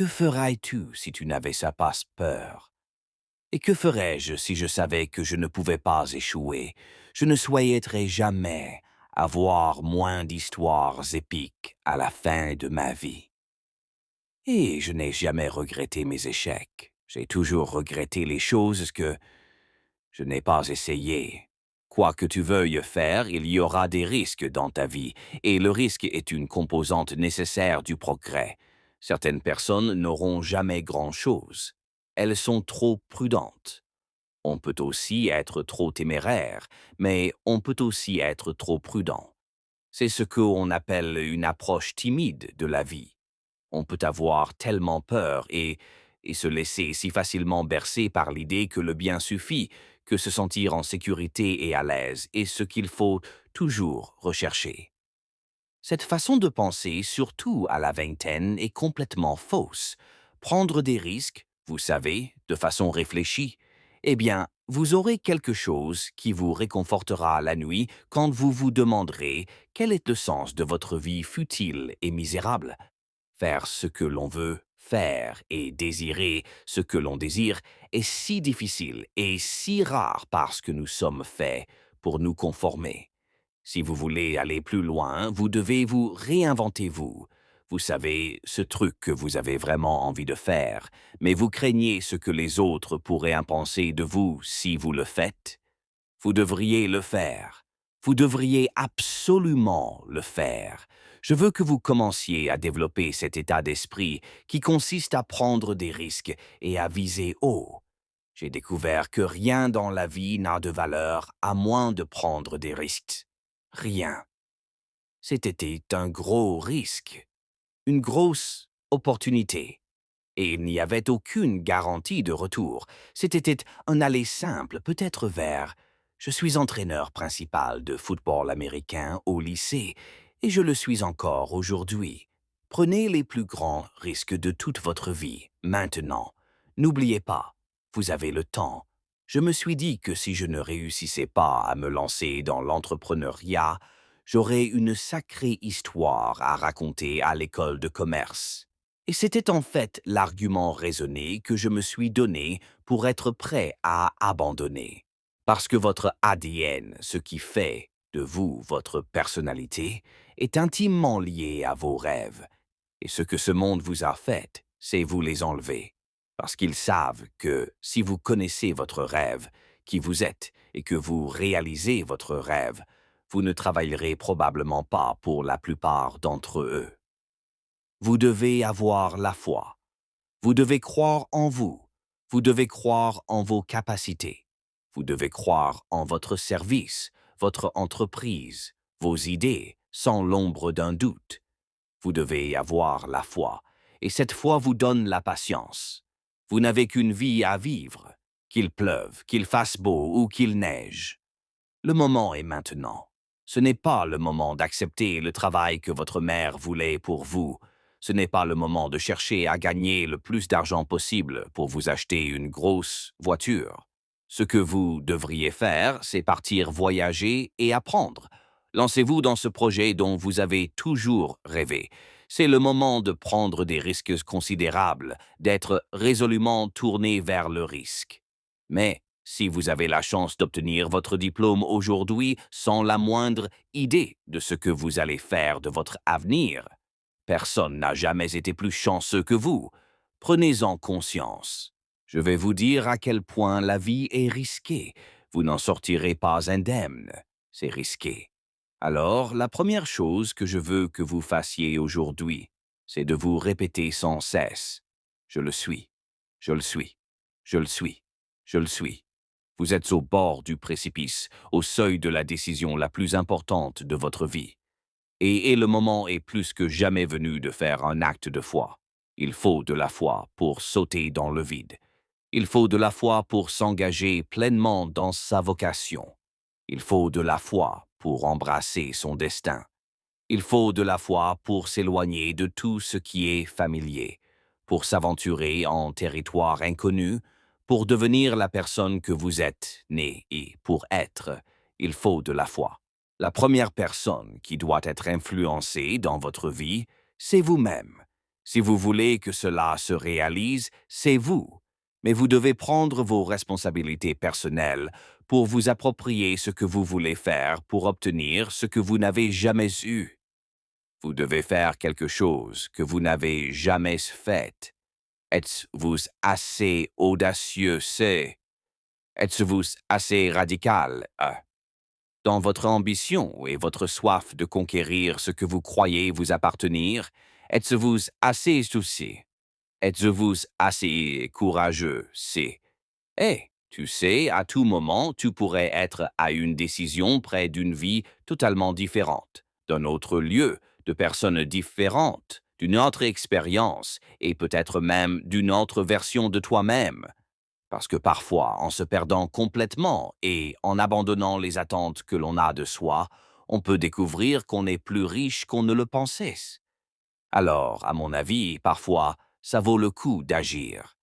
Que ferais-tu si tu n'avais pas peur? Et que ferais-je si je savais que je ne pouvais pas échouer? Je ne souhaiterais jamais avoir moins d'histoires épiques à la fin de ma vie. Et je n'ai jamais regretté mes échecs. J'ai toujours regretté les choses que je n'ai pas essayées. Quoi que tu veuilles faire, il y aura des risques dans ta vie, et le risque est une composante nécessaire du progrès. Certaines personnes n'auront jamais grand-chose. Elles sont trop prudentes. On peut aussi être trop téméraire, mais on peut aussi être trop prudent. C'est ce qu'on appelle une approche timide de la vie. On peut avoir tellement peur et se laisser si facilement bercer par l'idée que le bien suffit, que se sentir en sécurité et à l'aise est ce qu'il faut toujours rechercher. Cette façon de penser, surtout à la vingtaine, est complètement fausse. Prendre des risques, vous savez, de façon réfléchie, eh bien, vous aurez quelque chose qui vous réconfortera la nuit quand vous vous demanderez quel est le sens de votre vie futile et misérable. Faire ce que l'on veut faire et désirer ce que l'on désire est si difficile et si rare parce que nous sommes faits pour nous conformer. Si vous voulez aller plus loin, vous devez vous réinventer vous. Vous savez, ce truc que vous avez vraiment envie de faire, mais vous craignez ce que les autres pourraient en penser de vous si vous le faites. Vous devriez le faire. Vous devriez absolument le faire. Je veux que vous commenciez à développer cet état d'esprit qui consiste à prendre des risques et à viser haut. J'ai découvert que rien dans la vie n'a de valeur à moins de prendre des risques. Rien. C'était un gros risque, une grosse opportunité. Et il n'y avait aucune garantie de retour. C'était un aller simple, peut-être vers. Je suis entraîneur principal de football américain au lycée, et je le suis encore aujourd'hui. Prenez les plus grands risques de toute votre vie, maintenant. N'oubliez pas, vous avez le temps. Je me suis dit que si je ne réussissais pas à me lancer dans l'entrepreneuriat, j'aurais une sacrée histoire à raconter à l'école de commerce. Et c'était en fait l'argument raisonné que je me suis donné pour être prêt à abandonner. Parce que votre ADN, ce qui fait de vous votre personnalité, est intimement lié à vos rêves. Et ce que ce monde vous a fait, c'est vous les enlever. Parce qu'ils savent que si vous connaissez votre rêve, qui vous êtes, et que vous réalisez votre rêve, vous ne travaillerez probablement pas pour la plupart d'entre eux. Vous devez avoir la foi. Vous devez croire en vous. Vous devez croire en vos capacités. Vous devez croire en votre service, votre entreprise, vos idées, sans l'ombre d'un doute. Vous devez avoir la foi. Et cette foi vous donne la patience. Vous n'avez qu'une vie à vivre, qu'il pleuve, qu'il fasse beau ou qu'il neige. Le moment est maintenant. Ce n'est pas le moment d'accepter le travail que votre mère voulait pour vous. Ce n'est pas le moment de chercher à gagner le plus d'argent possible pour vous acheter une grosse voiture. Ce que vous devriez faire, c'est partir voyager et apprendre. Lancez-vous dans ce projet dont vous avez toujours rêvé. C'est le moment de prendre des risques considérables, d'être résolument tourné vers le risque. Mais si vous avez la chance d'obtenir votre diplôme aujourd'hui sans la moindre idée de ce que vous allez faire de votre avenir, personne n'a jamais été plus chanceux que vous. Prenez-en conscience. Je vais vous dire à quel point la vie est risquée. Vous n'en sortirez pas indemne. C'est risqué. Alors, la première chose que je veux que vous fassiez aujourd'hui, c'est de vous répéter sans cesse. Je le suis. Je le suis. Je le suis. Je le suis. Vous êtes au bord du précipice, au seuil de la décision la plus importante de votre vie. Et le moment est plus que jamais venu de faire un acte de foi. Il faut de la foi pour sauter dans le vide. Il faut de la foi pour s'engager pleinement dans sa vocation. Il faut de la foi pour embrasser son destin. Il faut de la foi pour s'éloigner de tout ce qui est familier, pour s'aventurer en territoire inconnu, pour devenir la personne que vous êtes né et pour être, il faut de la foi. La première personne qui doit être influencée dans votre vie, c'est vous-même. Si vous voulez que cela se réalise, c'est vous. Mais vous devez prendre vos responsabilités personnelles pour vous approprier ce que vous voulez faire pour obtenir ce que vous n'avez jamais eu. Vous devez faire quelque chose que vous n'avez jamais fait. Êtes-vous assez audacieux, Êtes-vous assez radical, dans votre ambition et votre soif de conquérir ce que vous croyez vous appartenir? Êtes-vous assez soucieux? Êtes-vous assez courageux, tu sais, à tout moment, tu pourrais être à une décision près d'une vie totalement différente, d'un autre lieu, de personnes différentes, d'une autre expérience et peut-être même d'une autre version de toi-même. Parce que parfois, en se perdant complètement et en abandonnant les attentes que l'on a de soi, on peut découvrir qu'on est plus riche qu'on ne le pensait. Alors, à mon avis, parfois, ça vaut le coup d'agir.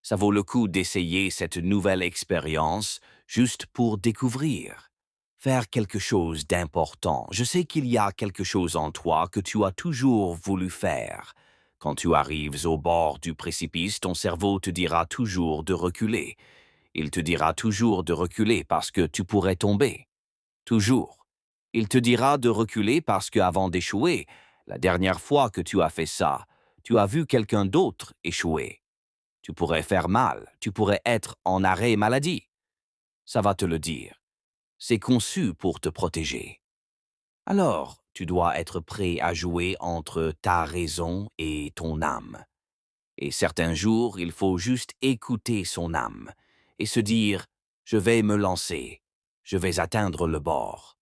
Ça vaut le coup d'essayer cette nouvelle expérience juste pour découvrir. Faire quelque chose d'important. Je sais qu'il y a quelque chose en toi que tu as toujours voulu faire. Quand tu arrives au bord du précipice, ton cerveau te dira toujours de reculer. Il te dira toujours de reculer parce que tu pourrais tomber. Toujours. Il te dira de reculer parce qu'avant d'échouer, la dernière fois que tu as fait ça, tu as vu quelqu'un d'autre échouer. Tu pourrais faire mal, tu pourrais être en arrêt maladie. Ça va te le dire. C'est conçu pour te protéger. Alors, tu dois être prêt à jouer entre ta raison et ton âme. Et certains jours, il faut juste écouter son âme et se dire « Je vais me lancer, je vais atteindre le bord ».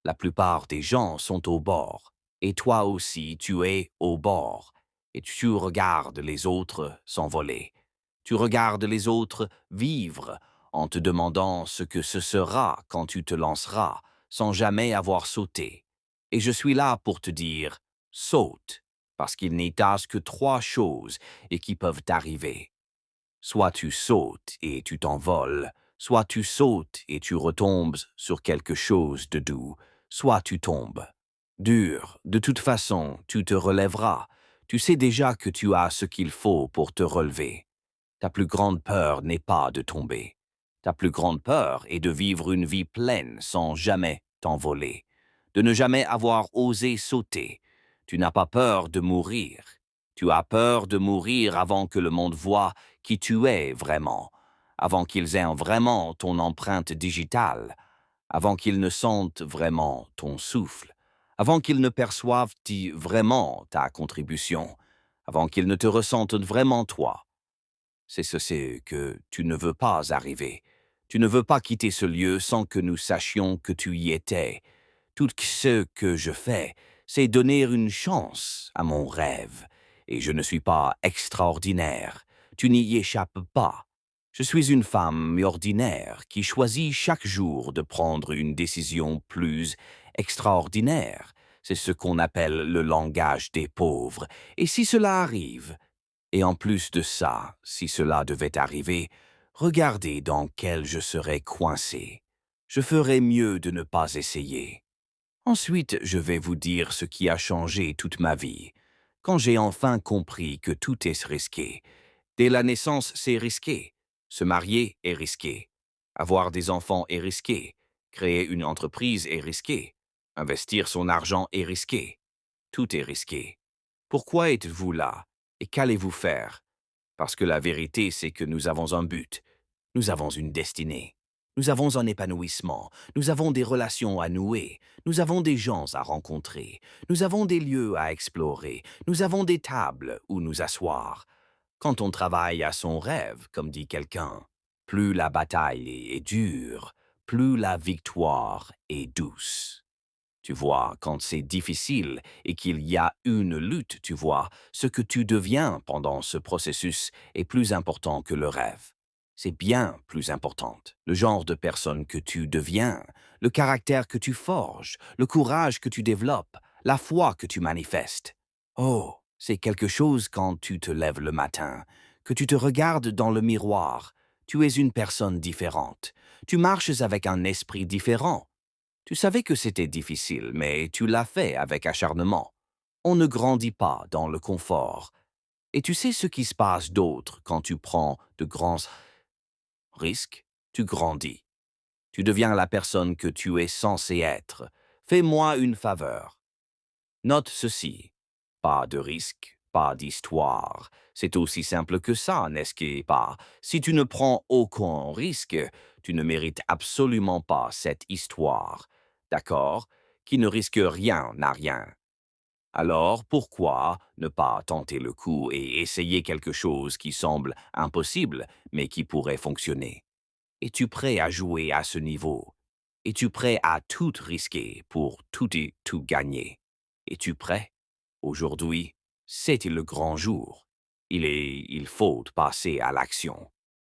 La plupart des gens sont au bord, et toi aussi tu es au bord, et tu regardes les autres s'envoler. Tu regardes les autres vivre en te demandant ce que ce sera quand tu te lanceras, sans jamais avoir sauté. Et je suis là pour te dire, saute, parce qu'il n'y a que trois choses et qui peuvent t'arriver. Soit tu sautes et tu t'envoles, soit tu sautes et tu retombes sur quelque chose de doux, soit tu tombes. Dur, de toute façon, tu te relèveras. Tu sais déjà que tu as ce qu'il faut pour te relever. Ta plus grande peur n'est pas de tomber. Ta plus grande peur est de vivre une vie pleine sans jamais t'envoler, de ne jamais avoir osé sauter. Tu n'as pas peur de mourir. Tu as peur de mourir avant que le monde voie qui tu es vraiment, avant qu'ils aient vraiment ton empreinte digitale, avant qu'ils ne sentent vraiment ton souffle, avant qu'ils ne perçoivent vraiment ta contribution, avant qu'ils ne te ressentent vraiment toi. C'est ce que tu ne veux pas arriver. Tu ne veux pas quitter ce lieu sans que nous sachions que tu y étais. Tout ce que je fais, c'est donner une chance à mon rêve. Et je ne suis pas extraordinaire. Tu n'y échappes pas. Je suis une femme ordinaire qui choisit chaque jour de prendre une décision plus extraordinaire. C'est ce qu'on appelle le langage des pauvres. Et si cela arrive, et en plus de ça, si cela devait arriver, regardez dans quel je serais coincé. Je ferais mieux de ne pas essayer. Ensuite, je vais vous dire ce qui a changé toute ma vie. Quand j'ai enfin compris que tout est risqué. Dès la naissance, c'est risqué. Se marier est risqué. Avoir des enfants est risqué. Créer une entreprise est risqué. Investir son argent est risqué. Tout est risqué. Pourquoi êtes-vous là? Et qu'allez-vous faire? Parce que la vérité, c'est que nous avons un but. Nous avons une destinée. Nous avons un épanouissement. Nous avons des relations à nouer. Nous avons des gens à rencontrer. Nous avons des lieux à explorer. Nous avons des tables où nous asseoir. Quand on travaille à son rêve, comme dit quelqu'un, plus la bataille est dure, plus la victoire est douce. Tu vois, quand c'est difficile et qu'il y a une lutte, tu vois, ce que tu deviens pendant ce processus est plus important que le rêve. C'est bien plus important. Le genre de personne que tu deviens, le caractère que tu forges, le courage que tu développes, la foi que tu manifestes. Oh, c'est quelque chose quand tu te lèves le matin, que tu te regardes dans le miroir. Tu es une personne différente. Tu marches avec un esprit différent. Tu savais que c'était difficile, mais tu l'as fait avec acharnement. On ne grandit pas dans le confort, Et tu sais ce qui se passe d'autre quand tu prends de grands risques? Tu grandis. Tu deviens la personne que tu es censé être. Fais-moi une faveur. Note ceci. Pas de risque, pas d'histoire. C'est aussi simple que ça, n'est-ce pas? Si tu ne prends aucun risque, tu ne mérites absolument pas cette histoire. D'accord? Qui ne risque rien n'a rien. Alors, pourquoi ne pas tenter le coup et essayer quelque chose qui semble impossible, mais qui pourrait fonctionner? Es-tu prêt à jouer à ce niveau? Es-tu prêt à tout risquer pour tout et tout gagner? Es-tu prêt? Aujourd'hui, c'était le grand jour. Il faut passer à l'action.